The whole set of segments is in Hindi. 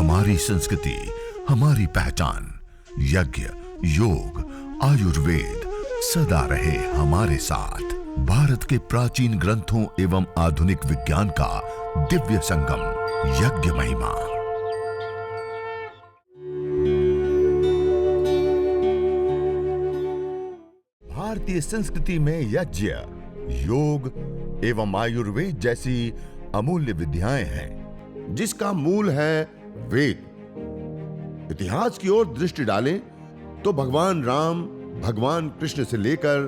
हमारी संस्कृति, हमारी पहचान। यज्ञ, योग, आयुर्वेद सदा रहे हमारे साथ। भारत के प्राचीन ग्रंथों एवं आधुनिक विज्ञान का दिव्य संगम, यज्ञ महिमा। भारतीय संस्कृति में यज्ञ, योग एवं आयुर्वेद जैसी अमूल्य विद्याएं हैं, जिसका मूल है वेद। इतिहास की ओर दृष्टि डालें तो भगवान राम, भगवान कृष्ण से लेकर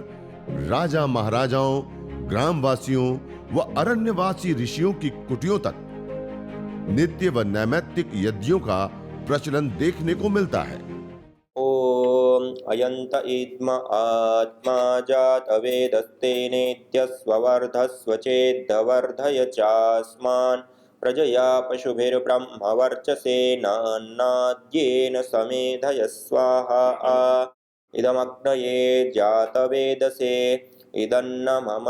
राजा महाराजाओं, ग्रामवासियों व अरण्यवासी ऋषियों की कुटियों तक नित्य व नैमित्तिक यज्ञों का प्रचलन देखने को मिलता है। ओम अयंत इद्म आत्मा जात वेदस्ते नेत्यस्वर्धस्व चेद्वर्धय चास्मान् प्रजया पशुभिर्ब्रह्मवर्चसेनान्नाद्येन समेधय स्वाहा। इदमग्नये जातवेदसे इदन्न मम।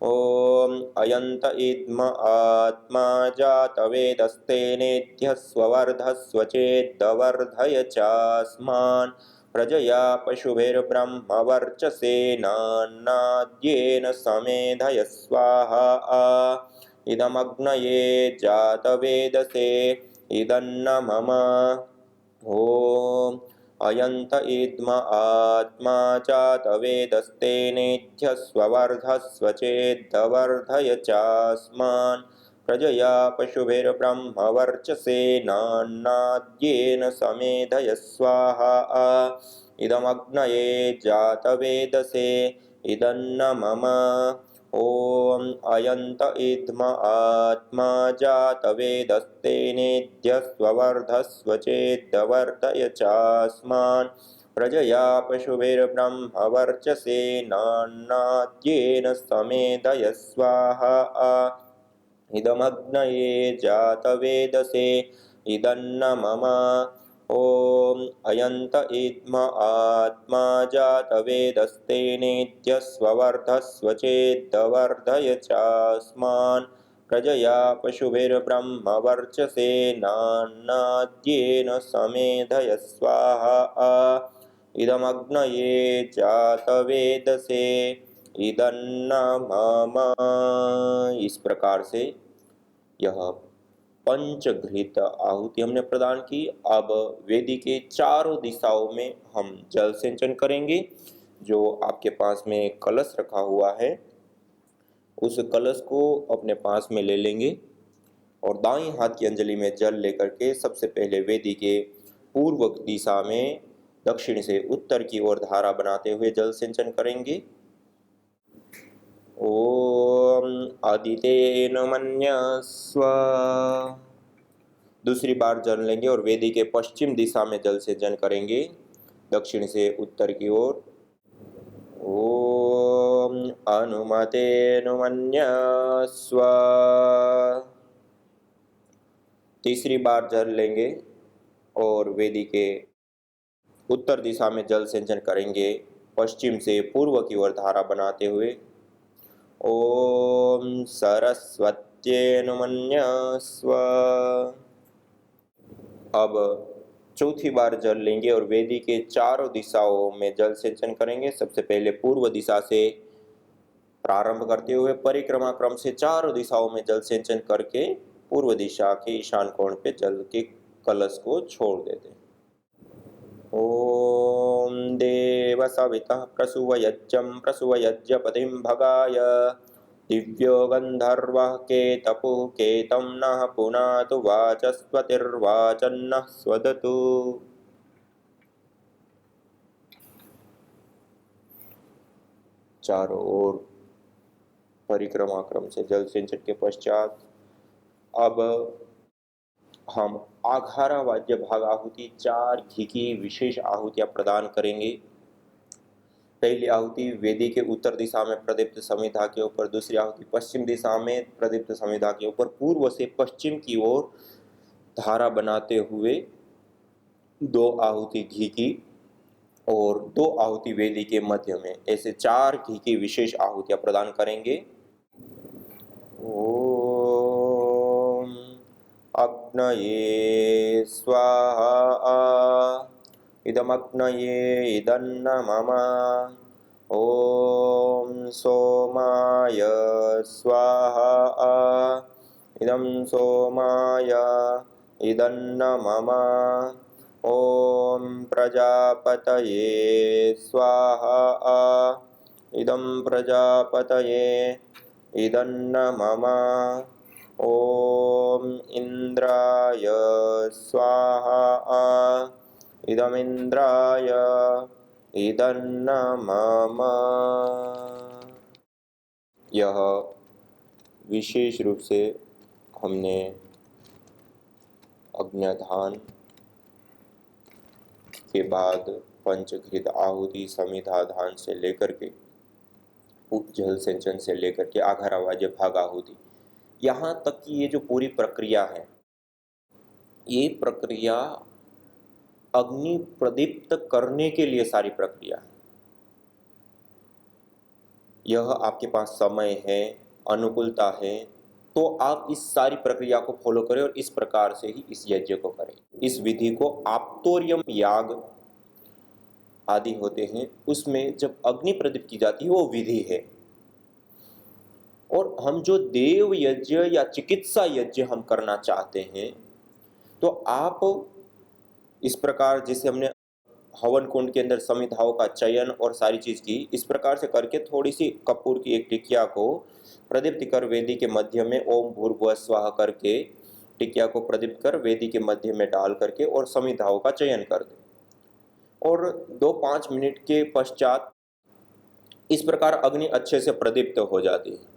ओम अयंत इद्म आत्मा जातवेदस्ते नेत्यस्वर्धस्व चेद्वर्धय चास्मान् प्रजया पशुभिर्ब्रह्मवर्चसेनान्नाद्येन समेधय स्वाहा। इदमग्नये जातवेदसे इदन्न मम। ओम अयंत इद्म आत्मा जातवेदस्ते नेत्यस्वर्धस्व चेद्वर्धय चास्मान् प्रजया पशुभिर्ब्रह्मवर्चसेनान्नाद्येन समेधय स्वाहा। इदमग्नये जातवेदसे इदन्न मम। ओम अयंत इद्म आत्मा जातवेदस्ते नेत्यस्वर्धस्व चेद्वर्धय चास्मान् प्रजया पशुभिर्ब्रह्मवर्चसेनान्नाद्येन समेधय स्वाहा। इदमग्नये जातवेदसे इदन्न मम। ओम अयंत इद्म आत्मा जातवेदस्ते नेत्यस्वर्धस्व चेद्वर्धय चास्मान् प्रजया पशुभिर्ब्रह्मवर्चसेनान्नाद्येन समेधय स्वाहा। इदमग्नये जातवेदसे इदन्न मम। इस प्रकार से यह पंचघृत आहुति हमने प्रदान की। अब वेदी के चारों दिशाओं में हम जल सिंचन करेंगे। जो आपके पास में कलश रखा हुआ है, उस कलश को अपने पास में ले लेंगे और दाईं हाथ की अंजलि में जल लेकर के सबसे पहले वेदी के पूर्व दिशा में दक्षिण से उत्तर की ओर धारा बनाते हुए जल सिंचन करेंगे। ओम आदितेन मन्यस्व। दूसरी बार जल लेंगे और वेदी के पश्चिम दिशा में जल सिंचन करेंगे, दक्षिण से उत्तर की ओर। ओम अनुमतेन मन्यस्व। तीसरी बार जल लेंगे और वेदी के उत्तर दिशा में जल सिंचन करेंगे, पश्चिम से पूर्व की ओर धारा बनाते हुए। ओम सरस्वत्येन मन्यस्व। अब चौथी बार जल लेंगे और वेदी के चारों दिशाओं में जल सिंचन करेंगे। सबसे पहले पूर्व दिशा से प्रारंभ करते हुए परिक्रमा क्रम से चारों दिशाओं में जल सिंचन करके पूर्व दिशा के ईशान कोण पे जल के कलश को छोड़ देते हैं। ओम देव सवितः प्रसुवयज्ञं प्रसुवयज्ञपतिं भगाय दिव्यो गंधर्वः केतपुः केतं नः पुनातु वाचस्पतिर्वाचन्नः स्वदतु। चारों ओर परिक्रमा क्रम से जल सिंचन के पश्चात अब हम आघारा वाद्य भाग आहुति 4 घी की विशेष आहुतियां प्रदान करेंगे। पहली आहुति वेदी के उत्तर दिशा में प्रदीप्त समिधा के ऊपर, दूसरी आहुति पश्चिम दिशा में प्रदीप्त समिधा के ऊपर पूर्व से पश्चिम की ओर धारा बनाते हुए 2 आहुति घी की और 2 आहुति वेदी के मध्य में, ऐसे 4 घी की विशेष आहुतियां प्रदान करेंगे। ओम अग्नये स्वाहा इदमग्नये इदन्न मम ॐ सोमाय स्वाहा इदं सोमाय इदन्न मम ॐ प्रजापतये स्वाहा इदं प्रजापतये इदन्न मम ॐ इन्द्राय स्वाहा इदमिन्द्राय इदन्न मम। यह विशेष रूप से हमने अग्न्यधान के बाद पंचघृत आहुति समिधाधान से लेकर के जल सिंचन से लेकर के आघारावाज्य भाग आहुति, यहाँ तक की ये जो पूरी प्रक्रिया है, ये प्रक्रिया अग्नि प्रदीप्त करने के लिए सारी प्रक्रिया है। यह आपके पास समय है, अनुकूलता है, तो आप इस सारी प्रक्रिया को फॉलो करें और इस प्रकार से ही इस यज्ञ को करें। इस विधि को आप्तोर्यम याग आदि होते हैं, उसमें जब अग्नि प्रदीप्त की जाती है वो विधि है। और हम जो देव यज्ञ या चिकित्सा यज्ञ हम करना चाहते हैं, तो आप इस प्रकार जिसे हमने हवन कुंड के अंदर समिधाओं का चयन और सारी चीज की, इस प्रकार से करके थोड़ी सी कपूर की एक टिकिया को प्रदीप्त कर वेदी के मध्य में ओम भूर्भुवः स्वाहा करके टिकिया को प्रदीप्त कर वेदी के मध्य में डाल करके और समिधाओं का चयन कर दे। और 2-5 मिनट के पश्चात इस प्रकार अग्नि अच्छे से प्रदीप्त हो जाती है।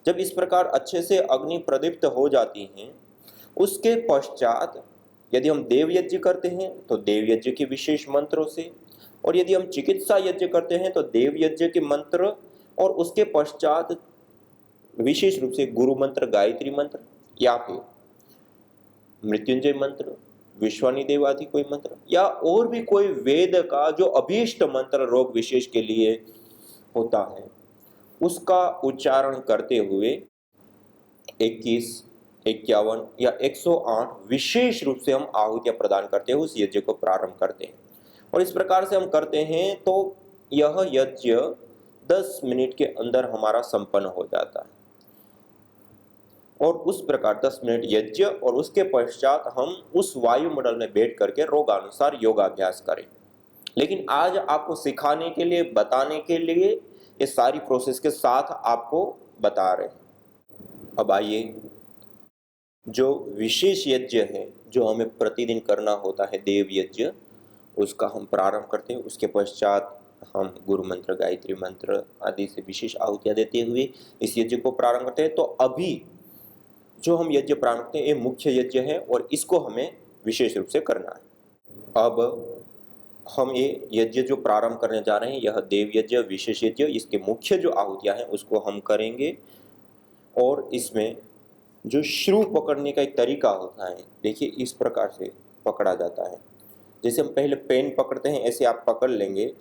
जब इस प्रकार अच्छे से अग्नि प्रदीप्त हो जाती हैं, उसके पश्चात यदि हम देव यज्ञ करते हैं तो देव यज्ञ के विशेष मंत्रों से, और यदि हम चिकित्सा यज्ञ करते हैं तो देव यज्ञ के मंत्र, और उसके पश्चात विशेष रूप से गुरु मंत्र, गायत्री मंत्र या फिर मृत्युंजय मंत्र, विश्वानी देव आदि कोई मंत्र, या और भी कोई वेद का जो अभीष्ट मंत्र रोग विशेष के लिए होता है, उसका उच्चारण करते हुए 21, 51 या 108 विशेष रूप से हम आहुतियां प्रदान करते हैं, उस यज्ञ को प्रारंभ करते हैं। और इस प्रकार से हम करते हैं तो यह यज्ञ 10 मिनट के अंदर हमारा संपन्न हो जाता है। और उस प्रकार 10 मिनट यज्ञ, और उसके पश्चात हम उस वायुमंडल में बैठ करके रोगानुसार योगाभ्यास करें। लेकिन आज आपको सिखाने के लिए, बताने के लिए ये सारी प्रोसेस के साथ आपको बता रहे हैं। अब आइए, जो विशेष यज्ञ है जो हमें प्रतिदिन करना होता है, देव यज्ञ, उसका हम प्रारंभ करते हैं। उसके पश्चात हम गुरु मंत्र, गायत्री मंत्र आदि से विशेष आहुतियां देते हुए इस यज्ञ को प्रारंभ करते हैं। तो अभी जो हम यज्ञ प्रारंभ करते हैं ये मुख्य यज्ञ है और इसको हमें विशेष रूप से करना है। अब हम ये यज्ञ जो प्रारंभ करने जा रहे हैं, यह देव यज्ञ, विशेष यज्ञ, इसके मुख्य जो आहुतियां हैं उसको हम करेंगे। और इसमें जो श्रु पकड़ने का एक तरीका होता है, देखिए इस प्रकार से पकड़ा जाता है। जैसे हम पहले पेन पकड़ते हैं, ऐसे आप पकड़ लेंगे।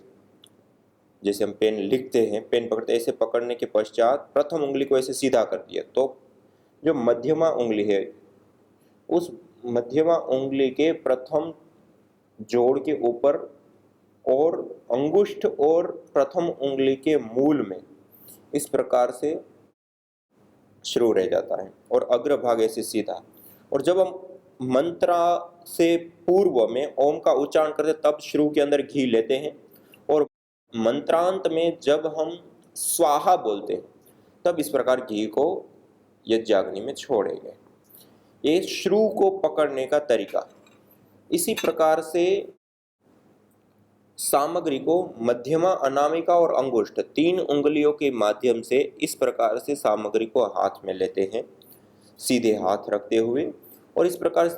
जैसे हम पेन लिखते हैं, पेन पकड़ते हैं, ऐसे पकड़ने के पश्चात प्रथम उंगली को ऐसे सीधा कर दिया, तो जो मध्यमा उंगली है, उस मध्यमा उंगली के प्रथम जोड़ के ऊपर और अंगुष्ठ और प्रथम उंगली के मूल में इस प्रकार से श्रु रह जाता है और अग्रभाग ऐसे सीधा। और जब हम मंत्र से पूर्व में ओम का उच्चारण करते तब श्रु के अंदर घी लेते हैं, और मंत्रांत में जब हम स्वाहा बोलते हैं तब इस प्रकार घी को यज्ञाग्नि में छोड़ेंगे। ये श्रु को पकड़ने का तरीका। इसी प्रकार से सामग्री को मध्यमा, अनामिका और अंगुष्ठ 3 उंगलियों के माध्यम से इस प्रकार से सामग्री को हाथ में लेते हैं, सीधे हाथ रखते हुए। और इस प्रकार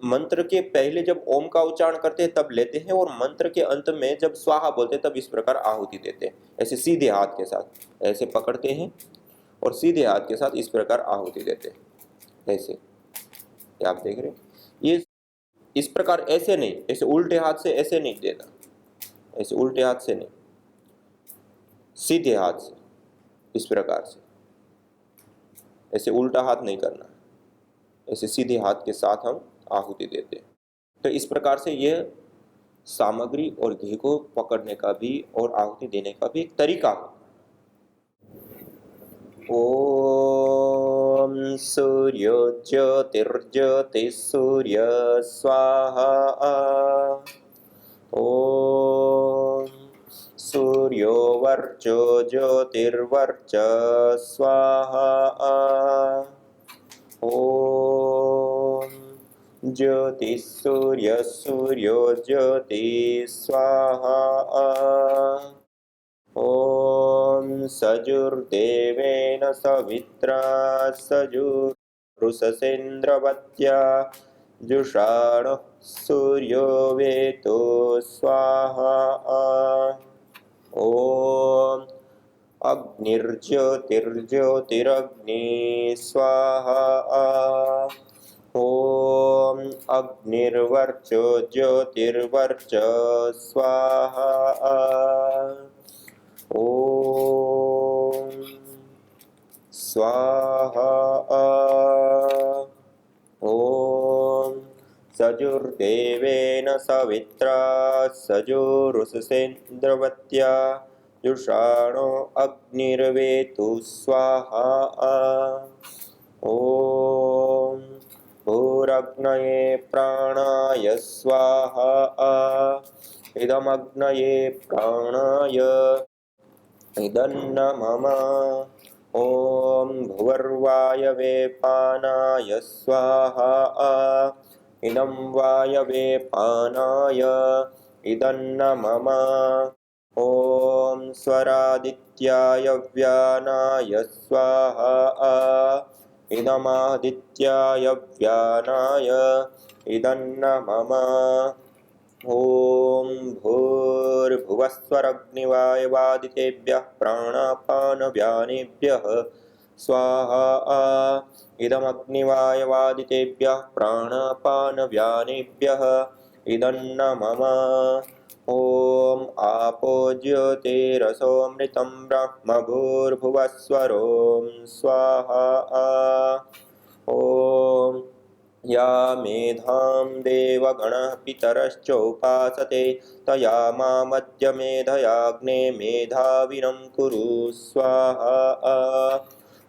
मंत्र के पहले जब ओम का उच्चारण करते हैं तब लेते हैं, और मंत्र के अंत में जब स्वाहा बोलते हैं तब इस प्रकार आहुति देते हैं। ऐसे सीधे हाथ के साथ ऐसे पकड़ते हैं और सीधे हाथ के साथ इस प्रकार आहुति देते हैं। ऐसे आप देख रहे हैं, ये इस प्रकार ऐसे नहीं, ऐसे उल्टे हाथ से ऐसे नहीं देना, ऐसे उल्टे हाथ से नहीं, सीधे हाथ से इस प्रकार से, ऐसे उल्टा हाथ नहीं करना। ऐसे सीधे हाथ के साथ हम आहुति देते हैं। तो इस प्रकार से यह सामग्री और घी को पकड़ने का भी और आहुति देने का भी एक तरीका हो। ओम सूर्य ज्योतिर्ज्योति सूर्य स्वाहा। ओम सूर्यो वर्चो ज्योतिर्वर्च स्वाहा। ओम ज्योति सूर्य सूर्यो ज्योति स्वाहा। ओम सजुर्देवेन सवित्रा सजुरुषसेन्द्रवत्या जुषाणुः सूर्यो वेतो स्वाहा। ओम अग्निर्ज्योतिर्ज्योतिरग्नि स्वाहा। ओम अग्निर्वर्चो ज्योतिर्वर्च स्वाहा। ओम स्वाहा। ओम सजुर्देवेन सवित्रा सजुरुषसेन्द्रवत्या जुषाणो अग्निर्वेतु स्वाहा। ओम भूरग्नये प्राणाय स्वाहा। इदमग्नये प्राणाय इदन्न मम। ओम भुवर्वायवे पानाय स्वाहा। इदं वायवे पानाय इदन्न मम। ओम स्वरादित्याय व्यानाय स्वाहा। इदमादित्याय व्यानाय इदन्न मम। ओम भूर्भुवस्वरग्निवायवादितेभ्यः प्राणापानव्यानेभ्यः स्वाहा। इदमग्निवायवादितेभ्यः प्राणापानव्यानेभ्यः इदन्न मम। ओम आपो ज्योतिरसोऽमृतं ब्रह्म भूर्भुवस्वरों स्वाहा। ओम या मेधां देवगणः पितरश्चोपासते तया मामद्य मेधयाग्ने मेधाविनं कुरु स्वाहा।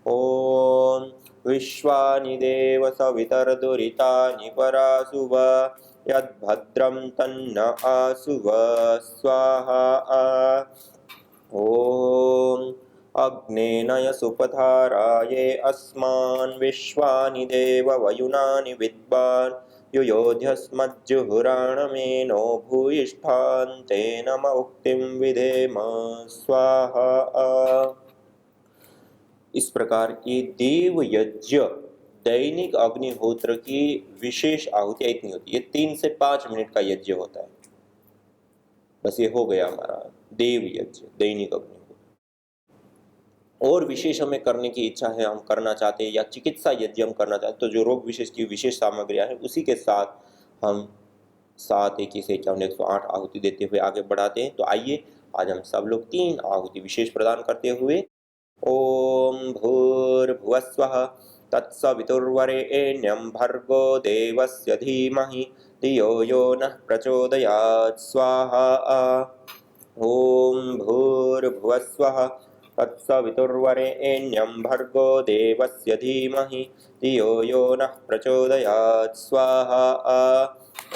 ओम विश्वानि देव सवितर्दुरितानि परासुव यद्भद्रं तन्न आसुव स्वाहा। ओम अग्नेनय सुपथाराये अस्मान् विश्वानि देव वयुनानि विद्वान् युयोध्यस्मज्जुहुराणमेनो भूयिष्ठान् तेन उक्तिं विधेम स्वाहा। इस प्रकार की देव यज्ञ दैनिक अग्निहोत्र की विशेष आहुतियां इतनी होती है। 3 से 5 मिनट का यज्ञ होता है। बस ये हो गया हमारा देव यज्ञ दैनिक अग्निहोत्र। और विशेष हमें करने की इच्छा है, हम करना चाहते हैं, या चिकित्सा यज्ञ हम करना चाहते हैं, तो जो रोग विशेष की विशेष सामग्रियां हैं उसी के साथ हम 7 21 51 108 आहुति देते हुए आगे बढ़ाते हैं। तो आइए आज हम सब लोग 3 आहुति विशेष प्रदान करते हुए ओम भूर्भुवस्वः तत्सवितुर्वरेण्यं भर्गो देवस्य धीमहि धियो यो नः प्रचोदयात् स्वाहा। ओम भूर्भुवस्वः तत्सवितुर्वरेण्यं भर्गो देवस्य धीमहि धियो यो नः प्रचोदयात् स्वाहा।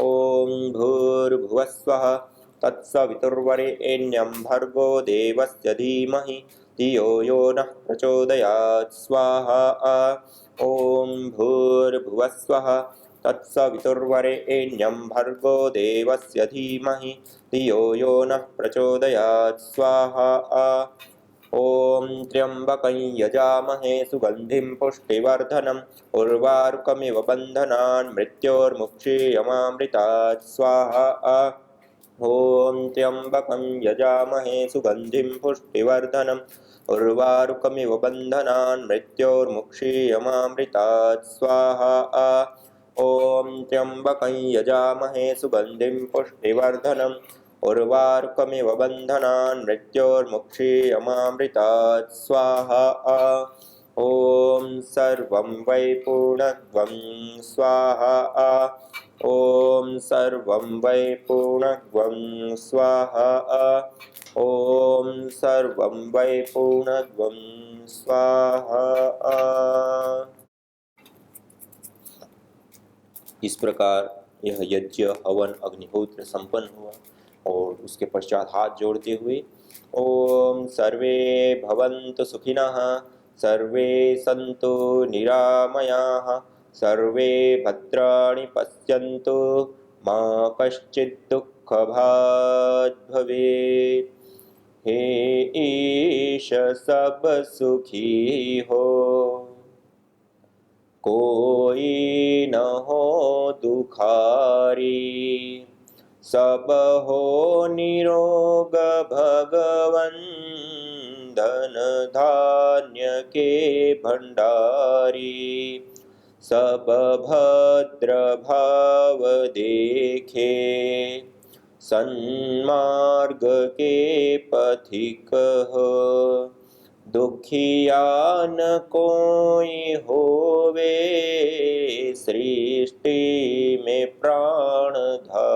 ओम भूर्भुवस्वः तत्सवितुर्वरेण्यं भर्गो देवस्य धीमहि धियो यो नः प्रचोदयात् स्वाहा। ओम भूर्भुवस्वः तत्सवितुर्वरेण्यं भर्गो देवस्य धीमहि धियो यो नः प्रचोदयात् स्वाहा। ओम त्र्यंबकं यजामहे सुगंधिं पुष्टिवर्धनम् उर्वारुकमिव बन्धनान् मृत्योर्मुक्षीयमामृतात् स्वाहा। ओम त्र्यंबकं यजामहे सुगंधिं पुष्टिवर्धनम् उर्वारुकमिव बन्धनान् मृत्योर्मुक्षीयमामृतात् स्वाहा। ओम त्र्यंबकं यजामहे सुगंधिं पुष्टिवर्धनम् उर्वारुकमिव बन्धनान् मृत्योर्मुक्षीयमामृतात् स्वाहा। ॐ सर्वं वै पूर्णत्वं स्वाहा। ॐ सर्वं वै पूर्णत्वं स्वाहा। ॐ सर्वं वै पूर्णत्वं स्वाहा। इस प्रकार यह यज्ञ हवन अग्निहोत्र संपन्न हुआ और उसके पश्चात हाथ जोड़ते हुए ओम सर्वे भवन्तु सुखिनः, सर्वे सन्तु निरामयाः, सर्वे भद्राणि पश्यन्तु, मा कश्चित् दुःखभाग् भवेत्। हे ईश सब सुखी हो, कोई न हो दुखारी, सब हो निरोग भगवन, धन धान्य के भंडारी, सब भद्र भाव देखे, सन्मार्ग के पथिक हो, दुखिया न कोई होवे, सृष्टि में प्राणधारी।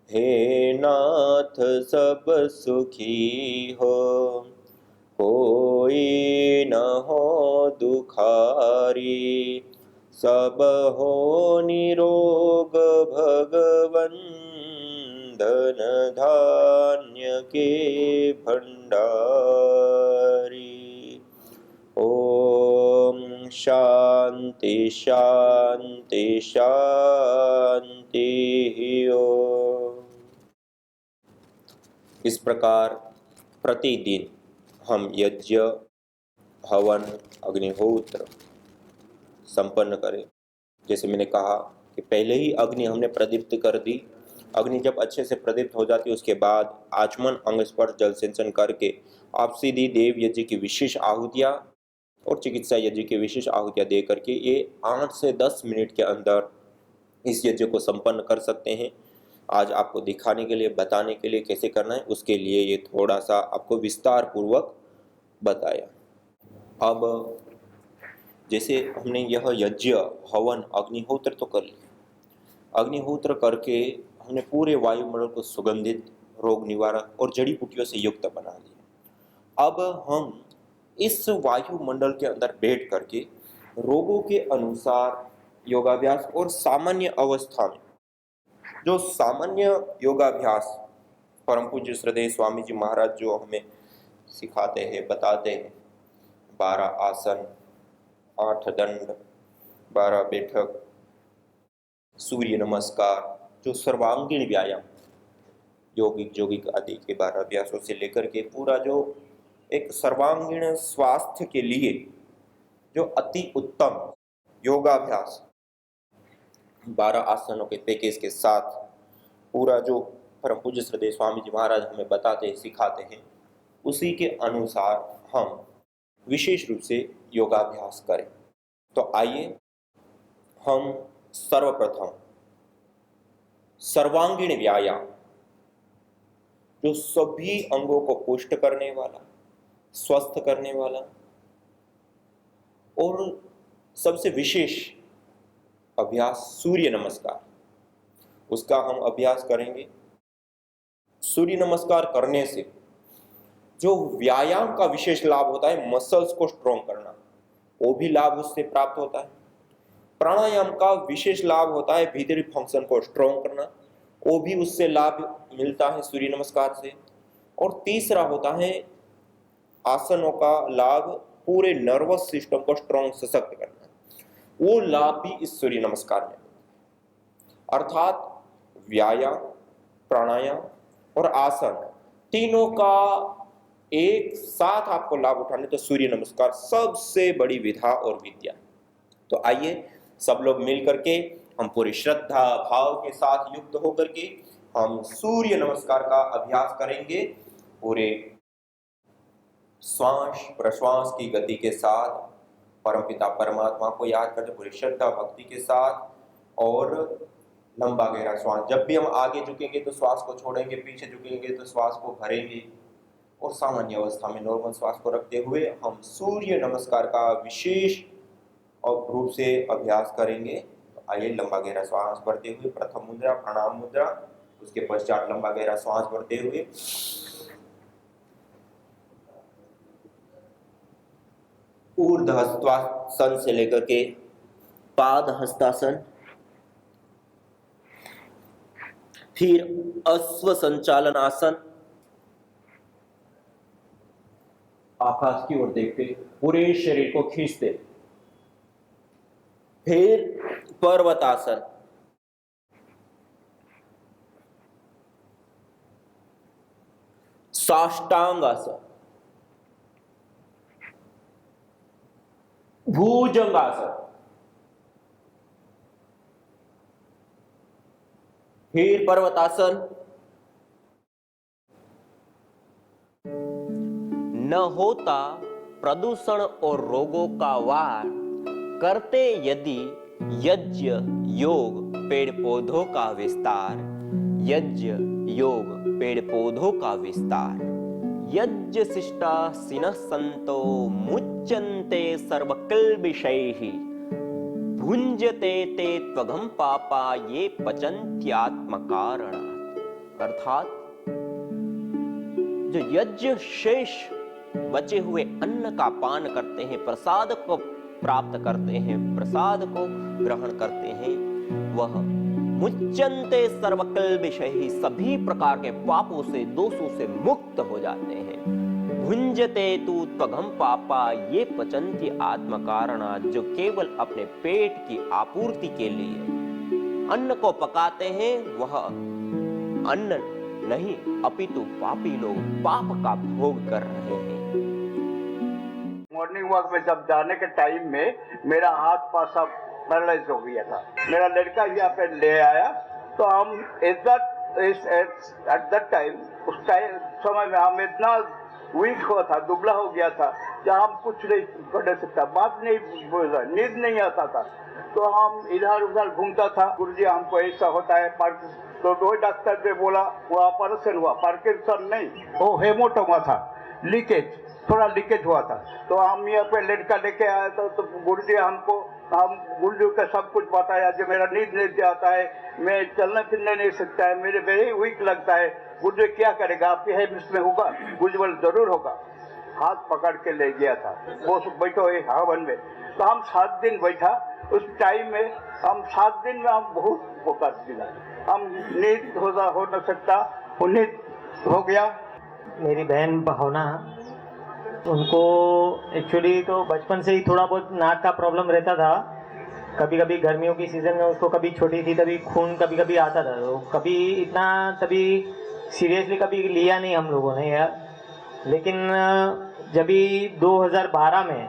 हे नाथ सब सुखी हो, कोई न हो दुखारी, सब हो निरोग भगवन, धन धान्य के भंडारी। ओम शांति शांति शांति ओम। इस प्रकार प्रतिदिन हम यज्ञ हवन अग्निहोत्र संपन्न करें। जैसे मैंने कहा कि पहले ही अग्नि हमने प्रदीप्त कर दी। अग्नि जब अच्छे से प्रदीप्त हो जाती है उसके बाद आचमन अंग स्पर्श जल सिंचन करके आप सीधी देव यज्ञ की विशेष आहुतियाँ और चिकित्सा यज्ञ की विशेष आहुतियाँ दे करके ये 8 से 10 मिनट के अंदर इस यज्ञ को संपन्न कर सकते हैं। आज आपको दिखाने के लिए, बताने के लिए कैसे करना है, उसके लिए ये थोड़ा सा आपको विस्तार पूर्वक बताया। अब जैसे हमने यह यज्ञ हवन अग्निहोत्र तो कर लिया, अग्निहोत्र करके हमने पूरे वायुमंडल को सुगंधित, रोग निवारक और जड़ी बूटियों से युक्त बना दिया। अब हम इस वायुमंडल के अंदर बैठ करके रोगों के अनुसार योगाभ्यास और सामान्य अवस्था में जो सामान्य योगाभ्यास परम पूज्य श्रद्धेय स्वामी जी महाराज जो हमें सिखाते हैं, बताते हैं, 12 आसन, 8 दंड, 12 बैठक, सूर्य नमस्कार, जो सर्वांगीण व्यायाम योगिक आदि के 12 अभ्यासों से लेकर के पूरा जो एक सर्वांगीण स्वास्थ्य के लिए जो अति उत्तम योगाभ्यास 12 आसनों के पैकेज के साथ पूरा जो परम पूज्य श्रद्धेय स्वामी जी महाराज हमें बताते हैं, सिखाते हैं, उसी के अनुसार हम विशेष रूप से योगाभ्यास करें। तो आइए हम सर्वप्रथम सर्वांगीण व्यायाम जो सभी अंगों को पुष्ट करने वाला, स्वस्थ करने वाला और सबसे विशेष अभ्यास सूर्य नमस्कार, उसका हम अभ्यास करेंगे। सूर्य नमस्कार करने से जो व्यायाम का विशेष लाभ होता है, मसल्स को स्ट्रॉन्ग करना, वो भी लाभ उससे प्राप्त होता है। प्राणायाम का विशेष लाभ होता है भीतरी फंक्शन को स्ट्रॉन्ग करना, वो भी उससे लाभ मिलता है सूर्य नमस्कार से। और तीसरा होता है आसनों का लाभ पूरे नर्वस सिस्टम को स्ट्रॉन्ग सशक्त करना, वो लाभ भी इस सूर्य नमस्कार में। अर्थात व्यायाम, प्राणायाम और आसन तीनों का एक साथ आपको लाभ उठाने तो सूर्य नमस्कार सबसे बड़ी विधा और विद्या। तो आइए सब लोग मिल करके हम पूरी श्रद्धा भाव के साथ युक्त होकर के हम सूर्य नमस्कार का अभ्यास करेंगे। पूरे श्वास प्रश्वास की गति के साथ परमपिता परमात्मा को याद करते पूरी श्रद्धा भक्ति के साथ और लंबा गहरा श्वास। जब भी हम आगे झुकेंगे तो श्वास को छोड़ेंगे, पीछे झुकेंगे तो श्वास को भरेंगे। और सामान्य अवस्था में नॉर्मल श्वास को रखते हुए हम सूर्य नमस्कार का विशेष रूप से अभ्यास करेंगे। तो आइए लंबा गहरा श्वास भरते हुए प्रथम मुद्रा प्रणाम मुद्रा, उसके पश्चात लंबा गहरा श्वास भरते हुए ऊर्ध्व हस्तासन से लेकर के पाद हस्तासन, फिर अश्व संचालन आसन, आकाश की ओर देखते पूरे शरीर को खींचते, फिर पर्वतासन, साष्टांग आसन, भुजंगासन, फिर पर्वतासन, न होता प्रदूषण और रोगों का वार, करते यदि यज्ञ योग पेड़ पौधों का विस्तार, यज्ञ योग पेड़ पौधों का विस्तार, यज्ञ शिष्टा सिनः संतो मुच्यन्ते सर्वकिल्बिषैः, भुञ्जते ते त्वघं पापा ये पचन्त्यात्मकारणात्। अर्थात जो यज्ञ शेष बचे हुए अन्न का पान करते हैं, प्रसाद को प्राप्त करते हैं, प्रसाद को ग्रहण करते हैं, वह मुच्यन्ते सर्वकिल्बिषैः सभी प्रकार के पापों से दोषों से मुक्त हो जाते हैं। भुञ्जते तु त्वघं पापा ये पचन्ति आत्मकारणात्, जो केवल अपने पेट की आपूर्ति के लिए अन्न को पकाते हैं, वह अन्न नहीं अपितु पापी लोग पाप का भोग कर रहे हैं। मॉर्निंग वॉक में जब जाने के टाइम में मेरा हाथ पांव सब पैरालाइज हो गया था। मेरा लड़का यहाँ पे ले आया, तो हम एट दैट टाइम, उस टाइम समय में हम इतना वीक हुआ था, दुबला हो गया था, जहाँ हम कुछ नहीं कर सकता, बात नहीं बोला, नींद नहीं आता था, तो हम इधर उधर घूमता था। गुरुजी हमको ऐसा होता है, तो दो डॉक्टर ने बोला वो ऑपरेशन हुआ, पार्किंसन नहीं, वो हेमोटोमा था, लीकेज, थोड़ा लीकेज हुआ था। तो हम यहाँ पे लड़का लेके आए तो गुरुजी हमको, हम गुरुजी का सब कुछ बताया, जो मेरा नींद नहीं आता है, मैं चलना फिरने नहीं सकता है, मेरे वेरी वीक लगता है, गुरुजी क्या करेगा, आपके हेल्प इसमें होगा? गुरुजी बोले जरूर होगा। हाथ पकड़ के ले गया था, वो बैठो हवन में, तो हम 7 दिन बैठा। उस टाइम में हम 7 दिन में हम बहुत फोकस दिला, हम नींद हो न सकता, वो नींद हो गया। मेरी बहन भावना, उनको एक्चुअली तो बचपन से ही थोड़ा बहुत नाक का प्रॉब्लम रहता था। कभी कभी गर्मियों की सीज़न में उसको, कभी छोटी थी तभी खून कभी कभी आता था, तो कभी इतना तभी सीरियसली कभी लिया नहीं हम लोगों ने यार। लेकिन जब भी 2012 में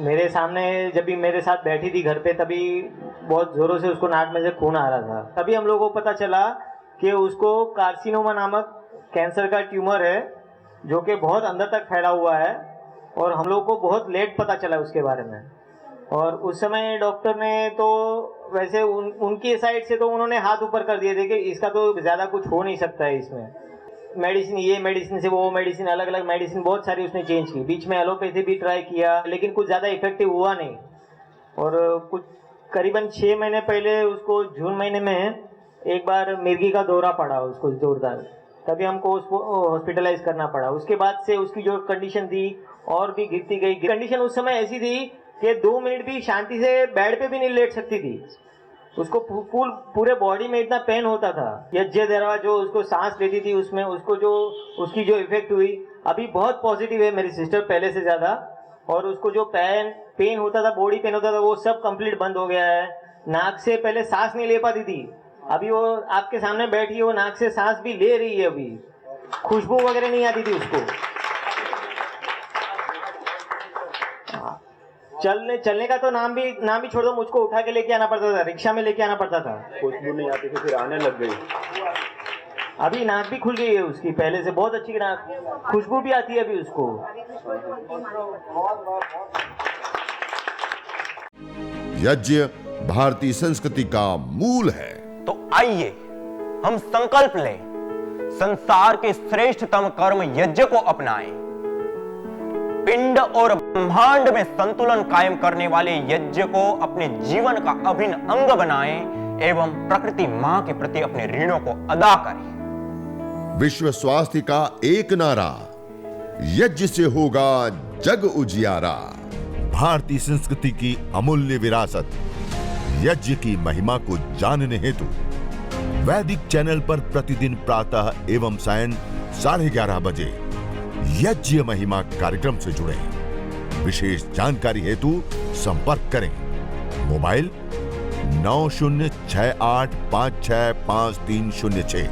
मेरे सामने जब भी मेरे साथ बैठी थी घर पे, तभी बहुत ज़ोरों से उसको नाक में से खून आ रहा था। तभी हम लोगों को पता चला कि उसको कार्सिनोमा नामक कैंसर का ट्यूमर है, जो कि बहुत अंदर तक फैला हुआ है, और हम लोग को बहुत लेट पता चला उसके बारे में। और उस समय डॉक्टर ने तो वैसे उनकी साइड से तो उन्होंने हाथ ऊपर कर दिए थे कि इसका तो ज़्यादा कुछ हो नहीं सकता है इसमें। मेडिसिन, ये मेडिसिन से वो मेडिसिन, अलग अलग मेडिसिन बहुत सारी उसने चेंज की, बीच में एलोपैथी भी ट्राई किया, लेकिन कुछ ज़्यादा इफेक्टिव हुआ नहीं। और कुछ करीबन 6 महीने पहले उसको जून महीने में एक बार मिर्गी का दौरा पड़ा उसको जोरदार, तभी हमको उसको हॉस्पिटलाइज करना पड़ा। उसके बाद से उसकी जो कंडीशन थी और भी गिरती गई। कंडीशन उस समय ऐसी थी कि 2 मिनट भी शांति से बेड पे भी नहीं लेट सकती थी। उसको पूरे बॉडी में इतना पेन होता था। यज्ञ दरवा जो उसको सांस लेती थी, उसमें उसको जो उसकी जो इफेक्ट हुई अभी बहुत पॉजिटिव है मेरी सिस्टर पहले से ज़्यादा। और उसको जो पेन होता था, बॉडी पेन होता था, वो सब कंप्लीट बंद हो गया है। नाक से पहले सांस नहीं ले पाती थी, अभी वो आपके सामने बैठी है, वो नाक से सांस भी ले रही है। अभी खुशबू वगैरह नहीं आती थी उसको। चलने का तो नाम भी छोड़ दो, मुझको उठा के लेके आना पड़ता था, रिक्शा में लेके आना पड़ता था। खुशबू नहीं आती थी, फिर आने लग गई। अभी नाक भी खुल गई है उसकी, पहले से बहुत अच्छी नाक, खुशबू भी आती है अभी उसको। यज्ञ भारतीय संस्कृति का मूल है। तो आइए हम संकल्प लें, संसार के श्रेष्ठतम कर्म यज्ञ को अपनाएं। पिंड और ब्रह्मांड में संतुलन कायम करने वाले यज्ञ को अपने जीवन का अभिन्न अंग बनाएं एवं प्रकृति मां के प्रति अपने ऋणों को अदा करें। विश्व स्वास्थ्य का एक नारा, यज्ञ से होगा जग उजियारा। भारतीय संस्कृति की अमूल्य विरासत यज्ञ की महिमा को जानने हेतु वैदिक चैनल पर प्रतिदिन प्रातः एवं सायं 11:30 बजे यज्ञ महिमा कार्यक्रम से जुड़े। विशेष जानकारी हेतु संपर्क करें। मोबाइल 9068565306।